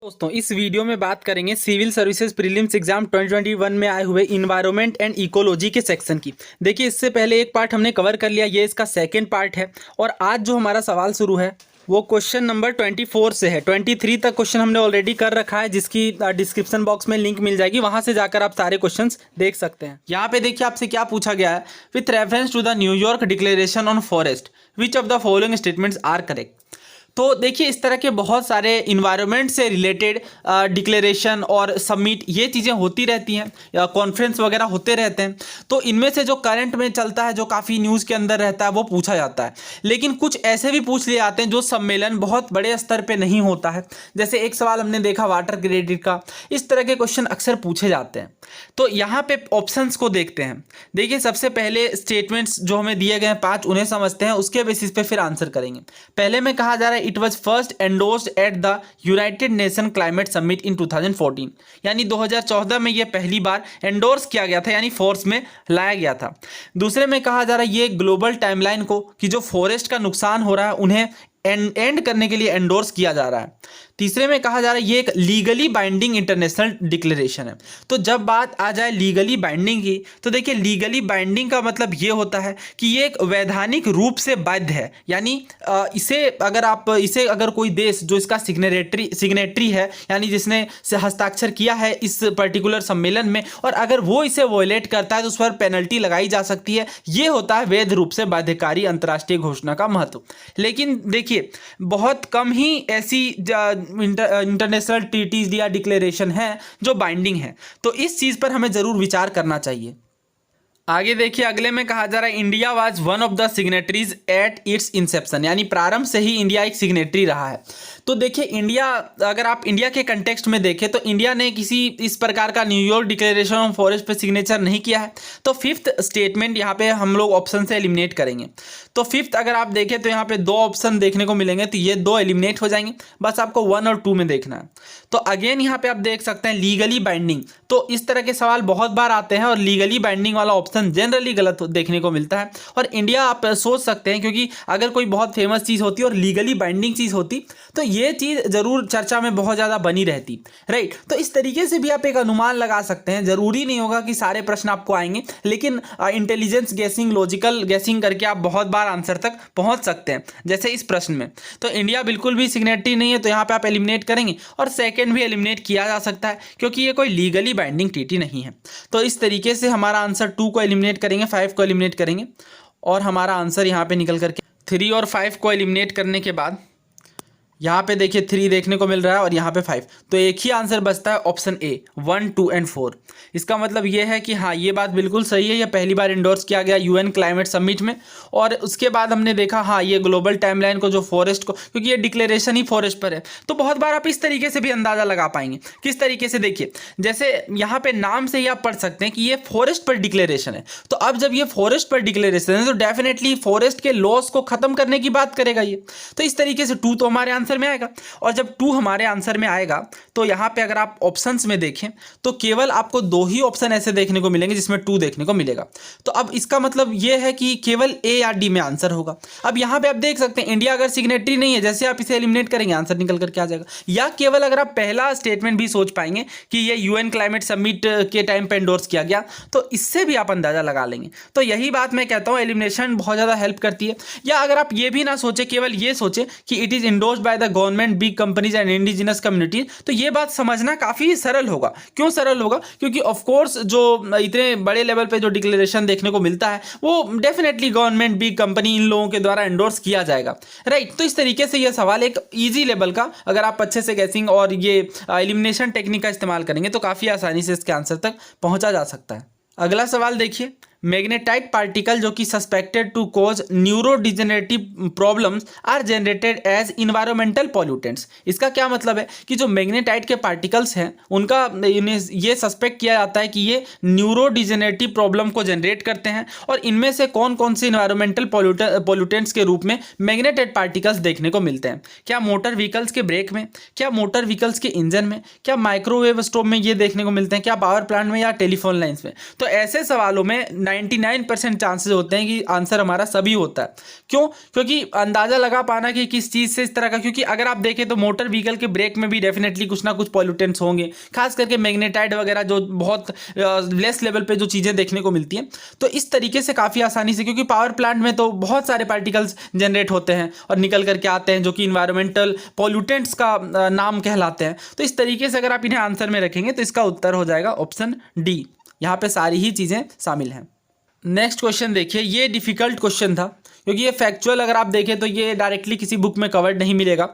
दोस्तों इस वीडियो में बात करेंगे सिविल सर्विसेज प्रीलिम्स एग्जाम 2021 में आए हुए इन्वायरमेंट एंड इकोलॉजी के सेक्शन की। देखिए इससे पहले एक पार्ट हमने कवर कर लिया, ये इसका सेकंड पार्ट है और आज जो हमारा सवाल शुरू है वो क्वेश्चन नंबर 24 से है। 23 तक क्वेश्चन हमने ऑलरेडी कर रखा है, जिसकी डिस्क्रिप्शन बॉक्स में लिंक मिल जाएगी, वहां से जाकर आप सारे क्वेश्चंस देख सकते हैं। यहाँ पे देखिए आपसे क्या पूछा गया है, with reference to the New York declaration on forest which of the following statements are correct. तो देखिए इस तरह के बहुत सारे इन्वायरमेंट से रिलेटेड डिक्लेरेशन और सबमिट ये चीज़ें होती रहती हैं, या कॉन्फ्रेंस वगैरह होते रहते हैं। तो इनमें से जो करंट में चलता है, जो काफ़ी न्यूज़ के अंदर रहता है, वो पूछा जाता है। लेकिन कुछ ऐसे भी पूछ लिए जाते हैं जो सम्मेलन बहुत बड़े स्तर पे नहीं होता है। जैसे एक सवाल हमने देखा वाटर क्रेडिट का, इस तरह के क्वेश्चन अक्सर पूछे जाते हैं। तो यहाँ पे ऑप्शंस को देखते हैं। देखिए सबसे पहले स्टेटमेंट्स जो हमें दिए गए हैं 5, उन्हें समझते हैं, उसके बेसिस पे फिर आंसर करेंगे। पहले में कहा जा रहा है it was first endorsed at the United nation climate summit in 2014, यानी 2014 में यह पहली बार एंडोर्स किया गया था, यानी फोर्स में लाया गया था। दूसरे में कहा जा रहा है ये ग्लोबल टाइमलाइन को कि जो फॉरेस्ट का नुकसान हो रहा है उन्हें एंड करने के लिए एंडोर्स किया जा रहा है। तीसरे में कहा जा रहा है ये एक लीगली बाइंडिंग इंटरनेशनल डिक्लेरेशन है। तो जब बात आ जाए लीगली बाइंडिंग की, तो देखिए लीगली बाइंडिंग का मतलब ये होता है कि ये एक वैधानिक रूप से बाध्य है, यानी इसे अगर कोई देश जो इसका सिग्नेटरी है, यानी जिसने से हस्ताक्षर किया है इस पर्टिकुलर सम्मेलन में, और अगर वो इसे वॉयलेट करता है तो उस पर पेनल्टी लगाई जा सकती है। ये होता है वैध रूप से बाध्यकारी अंतर्राष्ट्रीय घोषणा का महत्व। लेकिन देखिए बहुत कम ही ऐसी इंटरनेशनल ट्रीटीज या डिक्लेरेशन है जो बाइंडिंग है, तो इस चीज पर हमें जरूर विचार करना चाहिए। आगे देखिए अगले में कहा जा रहा है India was one of the signatories at its inception, यानी प्रारंभ से ही इंडिया एक सिग्नेटरी रहा है। तो देखिए इंडिया, अगर आप इंडिया के कंटेक्स्ट में देखें तो इंडिया ने किसी इस प्रकार का न्यूयॉर्क डिक्लेरेशन ऑन फॉरेस्ट पे सिग्नेचर नहीं किया है। तो फिफ्थ स्टेटमेंट यहाँ पे हम लोग ऑप्शन से एलिमिनेट करेंगे। तो फिफ्थ अगर आप देखें तो यहाँ पे 2 ऑप्शन देखने को मिलेंगे, तो ये 2 एलिमिनेट हो जाएंगे, बस आपको 1 और 2 में देखना है। तो अगेन यहाँ पे आप देख सकते हैं लीगली बाइंडिंग। तो इस तरह के सवाल बहुत बार आते हैं और लीगली बाइंडिंग वाला ऑप्शन जनरली गलत देखने को मिलता है। और इंडिया आप सोच सकते हैं, क्योंकि अगर कोई बहुत फेमस चीज़ होती और लीगली बाइंडिंग चीज़ होती तो ये चीज़ जरूर चर्चा में बहुत ज़्यादा बनी रहती, राइट। तो इस तरीके से भी आप एक अनुमान लगा सकते हैं। जरूरी नहीं होगा कि सारे प्रश्न आपको आएंगे, लेकिन इंटेलिजेंस गेसिंग, लॉजिकल गेसिंग करके आप बहुत बार आंसर तक पहुंच सकते हैं, जैसे इस प्रश्न में। तो इंडिया बिल्कुल भी सिग्नेटरी नहीं है, तो यहाँ पे आप एलिमिनेट करेंगे। और सेकेंड भी एलिमिनेट किया जा सकता है, क्योंकि ये कोई लीगली बाइंडिंग ट्रीटी नहीं है। तो इस तरीके से हमारा आंसर 2 को एलिमिनेट करेंगे, 5 को एलिमिनेट करेंगे, और हमारा आंसर यहाँ पे निकल करके 3 और 5 को एलिमिनेट करने के बाद यहाँ पे देखिए 3 देखने को मिल रहा है और यहाँ पे 5, तो एक ही आंसर बचता है ऑप्शन ए 1, 2 एंड 4। इसका मतलब ये है कि हाँ ये बात बिल्कुल सही है, ये पहली बार इंडोर्स किया गया यूएन क्लाइमेट समिट में। और उसके बाद हमने देखा हाँ ये ग्लोबल टाइमलाइन को, जो फॉरेस्ट को, क्योंकि ये डिक्लेरेशन ही फॉरेस्ट पर है, तो बहुत बार आप इस तरीके से भी अंदाजा लगा पाएंगे। किस तरीके से, देखिए जैसे यहाँ पे नाम से ही आप पढ़ सकते हैं कि ये फॉरेस्ट पर डिक्लेरेशन है। तो अब जब ये फॉरेस्ट पर डिक्लेरेशन है तो डेफिनेटली फॉरेस्ट के लॉस को खत्म करने की बात करेगा ये। तो इस तरीके से 2 तो हमारे आंसर में आएगा। और जब 2 हमारे आंसर में आएगा तो यहां पे अगर आप ऑप्शंस में देखें तो केवल आपको 2 ही ऑप्शन ऐसे देखने को मिलेंगे जिसमें 2 देखने को मिलेगा। तो अब इसका मतलब यह है कि केवल ए या डी में आंसर होगा। अब यहां पे आप देख सकते हैं इंडिया अगर सिग्नेटरी नहीं है, जैसे आप इसे एलिमिनेट करेंगे आंसर निकल करके आ जाएगा। या केवल अगर आप पहला स्टेटमेंट भी सोच पाएंगे कि ये यूएन क्लाइमेट समिट के टाइम पे एंडोर्स किया गया, तो इससे भी आप अंदाजा लगा लेंगे। तो यही बात मैं कहता हूं, एलिमिनेशन बहुत ज्यादा हेल्प करती है। या अगर आप ये भी ना सोचे, केवल ये सोचे कि it is endorsed by the government, big companies and indigenous community, तो ये बात समझना काफी सरल होगा। क्यों सरल होगा? क्योंकि ऑफ कोर्स जो इतने बड़े लेवल पे जो डिक्लेरेशन देखने को मिलता है वो डेफिनेटली गवर्नमेंट, बिग कंपनी, इन लोगों के द्वारा एंडोर्स किया जाएगा, राइट। तो इस तरीके से ये सवाल एक इजी लेवल का, अगर आप अच्छे से गैसिंग और ये एलिमिनेशन टेक्निक का इस्तेमाल करेंगे तो काफी आसानी से इसके आंसर तक पहुंचा जा सकता है। अगला सवाल देखिए, मैग्नेटाइट पार्टिकल जो कि suspected to cause neurodegenerative problems are generated as environmental pollutants. इसका क्या मतलब है कि जो मैग्नेटाइट के पार्टिकल्स हैं उनका ये सस्पेक्ट किया जाता है कि ये न्यूरोडिजेनरेटिव प्रॉब्लम को जनरेट करते हैं। और इनमें से कौन कौन से इन्वायरमेंटल पॉल्यूटेंट्स के रूप में मैग्नेटाइट पार्टिकल्स देखने को मिलते हैं? क्या मोटर व्हीकल्स के ब्रेक में, क्या मोटर व्हीकल्स के इंजन में, क्या माइक्रोवेव स्टोव में ये देखने को मिलते हैं, क्या पावर प्लांट में, या टेलीफोन लाइन्स में? तो ऐसे सवालों में 99% चांसेस होते हैं कि आंसर हमारा सभी होता है। क्यों? क्योंकि अंदाज़ा लगा पाना कि किस चीज़ से इस तरह का, क्योंकि अगर आप देखें तो मोटर व्हीकल के ब्रेक में भी डेफिनेटली कुछ ना कुछ पॉल्यूटेंट्स होंगे, खास करके मैग्नेटाइड वगैरह जो बहुत लेस लेवल पे जो चीज़ें देखने को मिलती हैं। तो इस तरीके से काफ़ी आसानी से, क्योंकि पावर प्लांट में तो बहुत सारे पार्टिकल्स जनरेट होते हैं और निकल करके आते हैं जो कि इन्वायरमेंटल पॉल्यूटेंट्स का नाम कहलाते हैं। तो इस तरीके से अगर आप इन्हें आंसर में रखेंगे तो इसका उत्तर हो जाएगा ऑप्शन डी। यहाँ पे सारी ही चीज़ें शामिल हैं। नेक्स्ट क्वेश्चन देखिए, ये डिफिकल्ट क्वेश्चन था क्योंकि ये फैक्चुअल अगर आप देखें तो ये डायरेक्टली किसी बुक में कवर्ड नहीं मिलेगा।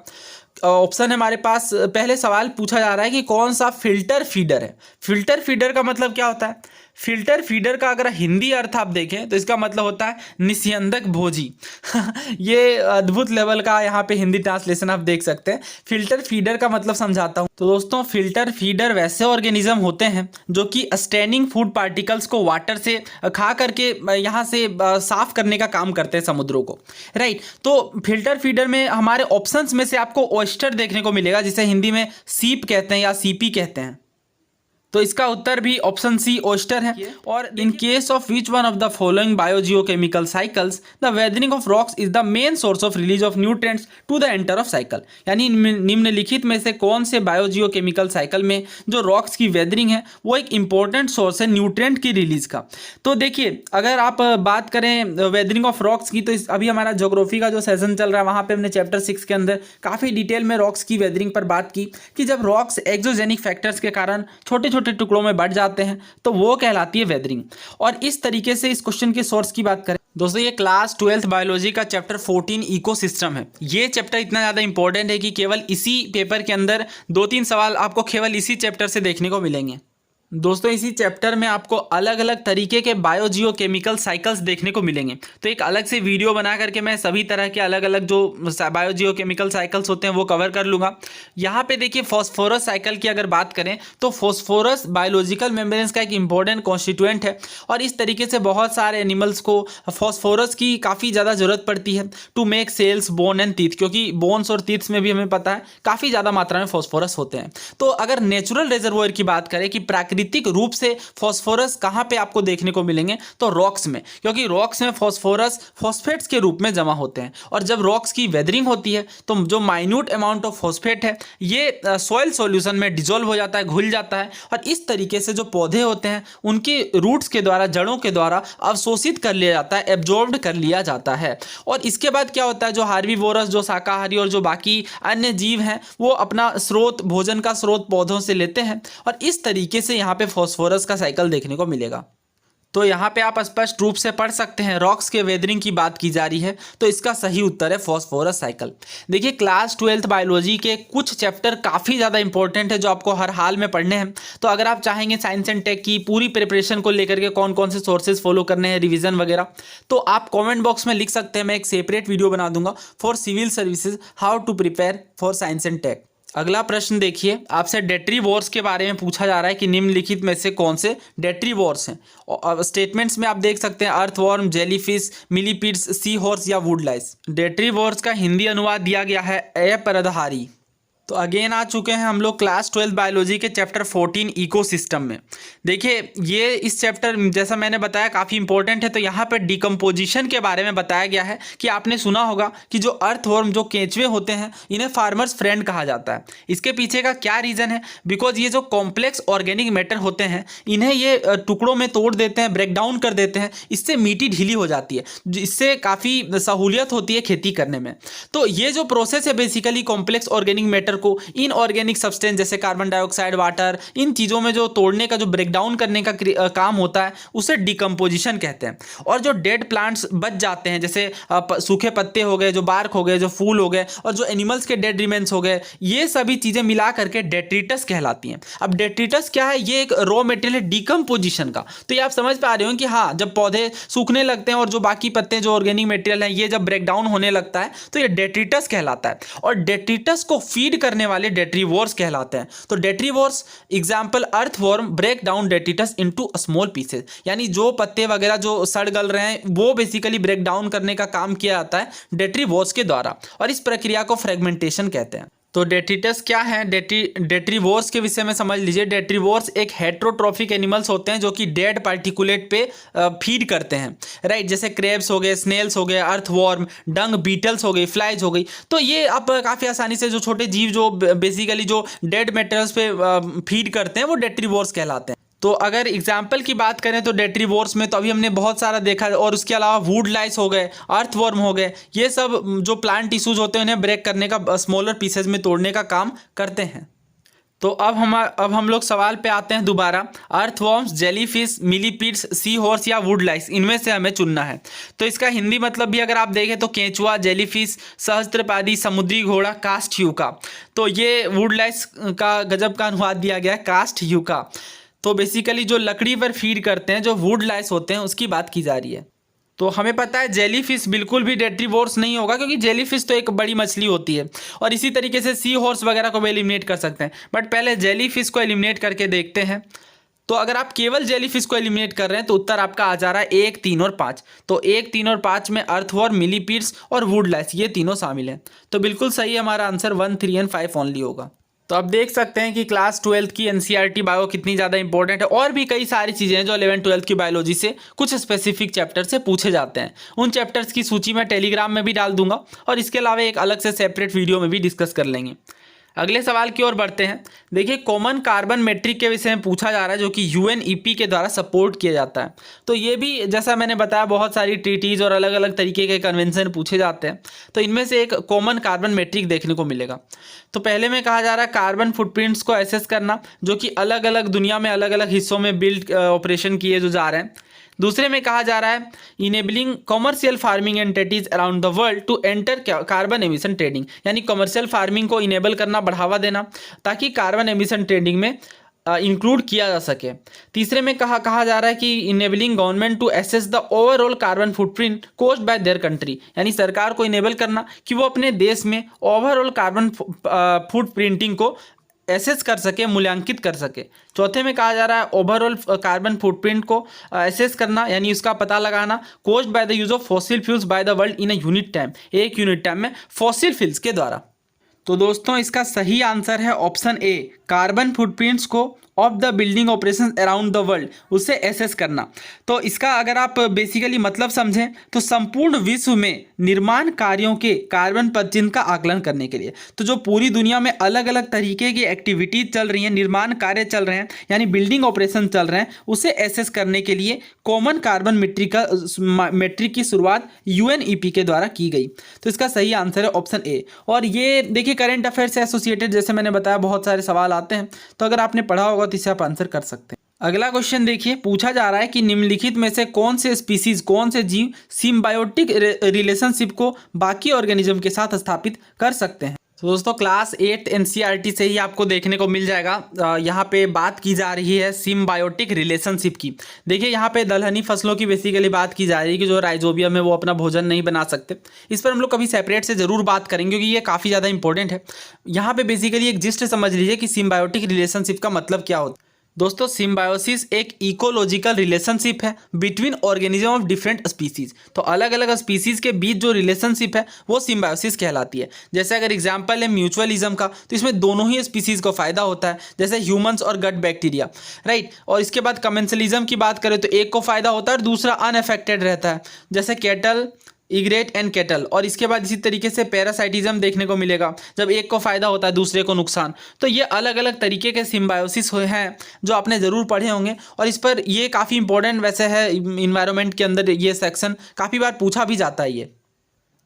ऑप्शन है हमारे पास, पहले सवाल पूछा जा रहा है कि कौन सा फिल्टर फीडर है। फिल्टर फीडर का मतलब क्या होता है? फिल्टर फीडर का अगर हिंदी अर्थ आप देखें तो इसका मतलब होता है निस्यंदक भोजी। ये अद्भुत लेवल का यहाँ पे हिंदी ट्रांसलेशन आप देख सकते हैं। फिल्टर फीडर का मतलब समझाता हूँ। तो दोस्तों, फिल्टर फीडर वैसे ऑर्गेनिज्म होते हैं जो कि स्टैंडिंग फूड पार्टिकल्स को वाटर से खा करके यहाँ से साफ करने का काम करते हैं समुद्रों को, राइट। तो फिल्टर फीडर में हमारे ऑप्शंस में से आपको ऑयस्टर देखने को मिलेगा, जिसे हिंदी में सीप कहते हैं या सीपी कहते हैं। तो इसका उत्तर भी ऑप्शन सी ऑयस्टर है। और in case of which one of the following biogeochemical cycles the weathering of rocks is the main source of release of nutrients to the enter of cycle, यानी निम्नलिखित में से कौन से बायोजियोकेमिकल साइकिल में जो रॉक्स की वेदरिंग है वो एक इंपॉर्टेंट सोर्स है न्यूट्रिएंट की रिलीज का। तो देखिए, अगर आप बात करें वेदरिंग ऑफ रॉक्स की, तो अभी हमारा ज्योग्राफी का जो सेशन चल रहा है वहाँ पे हमने चैप्टर 6 के अंदर काफ़ी डिटेल में रॉक्स की वेदरिंग पर बात की कि जब रॉक्स एक्सोजेनिक फैक्टर्स के कारण छोटे छोटे टुकड़ों में बढ़ जाते हैं तो वो कहलाती है वेदरिंग। और इस तरीके से इस क्वेश्चन के सोर्स की बात करें दोस्तों, ये क्लास 12th बायोलॉजी का चैप्टर 14 इकोसिस्टम है। ये चैप्टर इतना ज़्यादा इंपॉर्टेंट है कि केवल इसी पेपर के अंदर 2-3 सवाल आपको केवल इसी चैप्टर से देखने को मिलेंगे। दोस्तों, इसी चैप्टर में आपको अलग अलग तरीके के बायोजियोकेमिकल साइकिल्स देखने को मिलेंगे। तो एक अलग से वीडियो बना करके मैं सभी तरह के अलग अलग जो बायोजियोकेमिकल साइकिल्स होते हैं वो कवर कर लूँगा। यहाँ पे देखिए, फॉस्फोरस साइकिल की अगर बात करें तो फॉस्फोरस बायोलॉजिकल मेम्ब्रेन्स का एक इंपॉर्टेंट कॉन्स्टिट्यूएंट है और इस तरीके से बहुत सारे एनिमल्स को फॉस्फोरस की काफ़ी ज़्यादा ज़रूरत पड़ती है to make cells, bone and teeth, क्योंकि बोन्स और टीथ्स में भी हमें पता है काफ़ी ज़्यादा मात्रा में फॉस्फोरस होते हैं। तो अगर नेचुरल रिजर्वोयर की बात करें कि प्राकृतिक रूप से फॉस्फोरस कहां पे आपको देखने को मिलेंगे, तो रॉक्स में, क्योंकि रॉक्स में फॉस्फोरस फॉस्फेट्स के रूप में जमा होते हैं। और जब रॉक्स की वेदरिंग होती है तो जो माइन्यूट अमाउंट ऑफ फॉस्फेट है ये सॉइल सॉल्यूशन में डिजोल्व हो जाता है, घुल जाता है और इस तरीके से जो पौधे होते हैं उनके रूट्स के द्वारा, जड़ों के द्वारा अवशोषित कर लिया जाता है, एब्जॉर्ब्ड कर लिया जाता है। और इसके बाद क्या होता है, जो हार्बीवोरस, जो शाकाहारी और जो बाकी अन्य जीव हैं वो अपना स्रोत, भोजन का स्रोत पौधों से लेते हैं और इस तरीके से यहाँ पे फॉस्फोरस का साइकिल देखने को मिलेगा। तो यहाँ पे आप स्पष्ट रूप से पढ़ सकते हैं, रॉक्स के वेदरिंग की बात की जा रही है तो इसका सही उत्तर है फॉस्फोरस साइकिल। देखिए, क्लास 12th बायोलॉजी के कुछ चैप्टर काफ़ी ज़्यादा इंपॉर्टेंट है जो आपको हर हाल में पढ़ने हैं। तो अगर आप चाहेंगे साइंस एंड टेक की पूरी प्रिपरेशन को लेकर के कौन कौन से सोर्सेज फॉलो करने हैं, रिविजन वगैरह, तो आप कॉमेंट बॉक्स में लिख सकते हैं। मैं एक सेपरेट वीडियो बना दूंगा for civil services, how to prepare for science and tech. अगला प्रश्न देखिए, आपसे डेट्रीवोर्स के बारे में पूछा जा रहा है कि निम्नलिखित में से कौन से डेट्रीवोर्स हैं। और स्टेटमेंट्स में आप देख सकते हैं earthworm, jellyfish, millipedes, sea horse या वुडलाइस। डेट्रीवोर्स का हिंदी अनुवाद दिया गया है अपरदहारी। तो अगेन आ चुके हैं हम लोग क्लास 12 बायोलॉजी के चैप्टर 14 इकोसिस्टम में। देखिए, ये इस चैप्टर जैसा मैंने बताया काफ़ी इंपॉर्टेंट है। तो यहाँ पर डिकम्पोजिशन के बारे में बताया गया है कि आपने सुना होगा कि जो अर्थवर्म, जो केंचुए होते हैं, इन्हें फार्मर्स फ्रेंड कहा जाता है। इसके पीछे का क्या रीज़न है? बिकॉज ये जो कॉम्प्लेक्स ऑर्गेनिक मैटर होते हैं इन्हें ये टुकड़ों में तोड़ देते हैं, ब्रेक डाउन कर देते हैं, इससे मिट्टी ढीली हो जाती है, इससे काफ़ी सहूलियत होती है खेती करने में। तो ये जो प्रोसेस है बेसिकली कॉम्प्लेक्स ऑर्गेनिक मैटर को इनऑर्गेनिक सब्सटेंस जैसे कार्बन डाइऑक्साइड, वाटर, इन चीज़ों में जो तोड़ने का, जो ब्रेक डाउन करने का काम होता है उसे डिकम्पोजिशन कहते हैं। और जो डेड प्लांट्स बच जाते हैं, जैसे सूखे पत्ते हो गए, जो बार्क हो गए, जो फूल हो गए और जो एनिमल्स के डेड रिमेन्स हो गए, ये सभी चीज़ें मिला करके डेट्रिटस कहलाती हैं। अब डेट्रिटस क्या है? ये एक रॉ मटेरियल है डिकम्पोजिशन का। तो ये आप समझ पा रहे हो कि हाँ, जब पौधे सूखने लगते हैं और जो बाकी पत्ते, जो ऑर्गेनिक मटेरियल है, ये जब ब्रेक डाउन होने लगता है तो ये डेट्रिटस कहलाता है। और डेट्रिटस को फीड करने वाले डेट्रीवोर्स कहलाते हैं। तो detritivores example earthworm break down detritus into small pieces, यानी जो पत्ते वगैरह जो सड़ गल रहे हैं वो बेसिकली ब्रेक डाउन करने का काम किया जाता है डेट्रीवोर्स के द्वारा और इस प्रक्रिया को फ्रेगमेंटेशन कहते हैं। तो डेट्रिटस क्या है? डेट्रीवोर्स के विषय में समझ लीजिए। डेट्रीवोर्स एक हेट्रोट्रॉफिक एनिमल्स होते हैं जो कि डेड पार्टिकुलेट पे फीड करते हैं, राइट। जैसे क्रेब्स हो गए, स्नेल्स हो गए, अर्थवॉर्म, डंग बीटल्स हो गई, फ्लाइज हो गई। तो ये आप काफ़ी आसानी से जो छोटे जीव जो बेसिकली जो डेड मेटेरियल्स पे फीड करते हैं वो डेट्रीवोर्स कहलाते हैं। तो अगर एग्जाम्पल की बात करें तो डेट्रीवोर्स में तो अभी हमने बहुत सारा देखा है, और उसके अलावा वुड लाइस हो गए, अर्थवर्म हो गए, ये सब जो प्लांट टिश्यूज होते हैं उन्हें ब्रेक करने का, स्मॉलर पीसेज में तोड़ने का काम करते हैं। तो अब हम लोग सवाल पे आते हैं दोबारा। Earthworms, jellyfish, millipedes, sea horse या वुड लाइस, इनमें से हमें चुनना है। तो इसका हिंदी मतलब भी अगर आप देखें तो केंचुआ, जेलीफिश, सहस्त्रपादी, समुद्री घोड़ा, कास्टयूका। तो ये वुड लाइस का गजब का अनुवाद दिया गया है, कास्टयूका। तो बेसिकली जो लकड़ी पर फीड करते हैं, जो वुड लाइस होते हैं, उसकी बात की जा रही है। तो हमें पता है जेलीफिश बिल्कुल भी डेट्रीवोर्स नहीं होगा, क्योंकि जेलीफिश तो एक बड़ी मछली होती है, और इसी तरीके से सी हॉर्स वगैरह को भी एलिमिनेट कर सकते हैं। बट पहले जेलीफिश को एलिमिनेट करके देखते हैं। तो अगर आप केवल जेलीफिश को एलिमिनेट कर रहे हैं तो उत्तर आपका आ जा रहा है 1, 3 और 5। तो 1, 3 और 5 में अर्थवर्म, मिलीपीड्स और वुड लाइस, ये तीनों शामिल हैं। तो बिल्कुल सही है, हमारा आंसर 1, 3 एंड 5 ओनली होगा। तो अब देख सकते हैं कि क्लास 12 की एनसीईआरटी बायो कितनी ज़्यादा इंपॉर्टेंट है, और भी कई सारी चीज़ें हैं जो 11, 12 की बायोलॉजी से कुछ स्पेसिफिक चैप्टर से पूछे जाते हैं। उन चैप्टर्स की सूची मैं टेलीग्राम में भी डाल दूंगा, और इसके अलावा एक अलग से सेपरेट वीडियो में भी डिस्कस कर लेंगे। अगले सवाल की ओर बढ़ते हैं। देखिए, कॉमन कार्बन मेट्रिक के विषय में पूछा जा रहा है, जो कि यूएनईपी के द्वारा सपोर्ट किया जाता है। तो ये भी जैसा मैंने बताया, बहुत सारी ट्रीटीज और अलग अलग तरीके के कन्वेंशन पूछे जाते हैं। तो इनमें से एक कॉमन कार्बन मेट्रिक देखने को मिलेगा। तो पहले में कहा जा रहा है कार्बन फुटप्रिंट्स को एसेस करना, जो कि अलग अलग दुनिया में अलग अलग हिस्सों में बिल्ड ऑपरेशन किए जो जा रहे हैं। दूसरे में कहा जा रहा है enabling commercial farming entities around the world to enter carbon emission trading, यानी कॉमर्शियल फार्मिंग को इनेबल करना, बढ़ावा देना, ताकि कार्बन एमिशन ट्रेडिंग में इंक्लूड किया जा सके। तीसरे में कहा जा रहा है कि enabling government to assess the overall carbon footprint caused by their country, यानी सरकार को इनेबल करना कि वो अपने देश में ओवरऑल कार्बन फुटप्रिंटिंग को एसेस कर सके, मूल्यांकित कर सके। चौथे में कहा जा रहा है ओवरऑल कार्बन फुटप्रिंट को एसेस करना, यानी उसका पता लगाना, caused by the use of fossil fuels by the world in a unit time, एक यूनिट टाइम में फॉसिल फ्यूल्स के द्वारा। तो दोस्तों, इसका सही आंसर है ऑप्शन ए, कार्बन फुटप्रिंट्स को of the building operations around the world, उसे एसेस करना। तो इसका अगर आप बेसिकली मतलब समझें तो संपूर्ण विश्व में निर्माण कार्यों के कार्बन पदचिह्न का आकलन करने के लिए। तो जो पूरी दुनिया में अलग अलग तरीके की एक्टिविटीज चल रही हैं, निर्माण कार्य चल रहे हैं, यानी बिल्डिंग ऑपरेशन चल रहे हैं, उसे एसेस करने के लिए कॉमन कार्बन मेट्रिक की शुरुआत यूएनईपी के द्वारा की गई। तो इसका सही आंसर है ऑप्शन ए। और ये देखिए, करंट अफेयर से एसोसिएटेड, जैसे मैंने बताया, बहुत सारे सवाल आते हैं। तो अगर आपने पढ़ा होगा तो इसे आप आंसर कर सकते हैं। अगला क्वेश्चन देखिए, पूछा जा रहा है कि निम्नलिखित में से कौन से स्पीसीज, कौन से जीव सिम्बायोटिक रिलेशनशिप को बाकी ऑर्गेनिज्म के साथ स्थापित कर सकते हैं। तो दोस्तों, क्लास 8 एनसीईआरटी से ही आपको देखने को मिल जाएगा। यहाँ पे बात की जा रही है सिम्बायोटिक रिलेशनशिप की। देखिए, यहाँ पे दलहनी फसलों की बेसिकली बात की जा रही है कि जो राइजोबियम है वो अपना भोजन नहीं बना सकते। इस पर हम लोग कभी सेपरेट से जरूर बात करेंगे, क्योंकि ये काफ़ी ज़्यादा इंपॉर्टेंट है। यहाँ पे बेसिकली एक जिस्ट समझ लीजिए कि सिम्बायोटिक रिलेशनशिप का मतलब क्या होता है। दोस्तों, सिम्बायोसिस एक इकोलॉजिकल रिलेशनशिप है between organism of different species. तो अलग अलग स्पीसीज के बीच जो रिलेशनशिप है वो सिम्बायोसिस कहलाती है। जैसे अगर एग्जांपल है म्यूचुअलिज्म का, तो इसमें दोनों ही स्पीसीज को फायदा होता है, जैसे ह्यूमंस और गट बैक्टीरिया, राइट। और इसके बाद कमेंसलिज्म की बात करें तो एक को फायदा होता है और दूसरा अनअफेक्टेड रहता है, जैसे कैटल, इग्रेट एंड कैटल। और इसके बाद इसी तरीके से पैरासाइटिज्म देखने को मिलेगा, जब एक को फायदा होता है दूसरे को नुकसान। तो ये अलग अलग तरीके के सिम्बायोसिस हैं जो आपने ज़रूर पढ़े होंगे, और इस पर ये काफ़ी इंपॉर्टेंट वैसे है इन्वायरमेंट के अंदर। ये सेक्शन काफ़ी बार पूछा भी जाता है ये।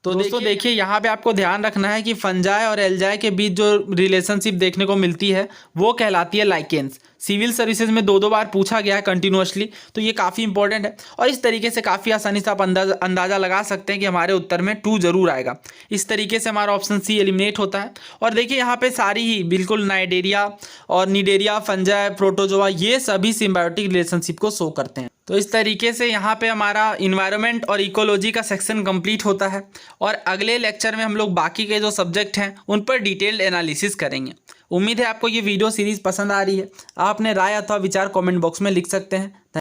तो दोस्तों देखिए, यहाँ पे आपको ध्यान रखना है कि फंजाई और एल्जाई के बीच जो रिलेशनशिप देखने को मिलती है वो कहलाती है लाइकेंस। सिविल सर्विसेज में 2 बार पूछा गया है कंटिन्यूअसली, तो ये काफ़ी इंपॉर्टेंट है। और इस तरीके से काफ़ी आसानी से आप अंदाज़ा लगा सकते हैं कि हमारे उत्तर में 2 जरूर आएगा। इस तरीके से हमारा ऑप्शन सी एलिमिनेट होता है। और देखिए, यहाँ पे सारी ही बिल्कुल नाइडेरिया और निडेरिया, फंजाई, प्रोटोजोआ, ये सभी सिम्बायोटिक रिलेशनशिप को शो करते हैं। तो इस तरीके से यहाँ पे हमारा इन्वायरमेंट और इकोलॉजी का सेक्शन कंप्लीट होता है। और अगले लेक्चर में हम लोग बाकी के जो सब्जेक्ट हैं उन पर डिटेल्ड एनालिसिस करेंगे। उम्मीद है आपको ये वीडियो सीरीज़ पसंद आ रही है। आप अपने राय अथवा विचार कमेंट बॉक्स में लिख सकते हैं।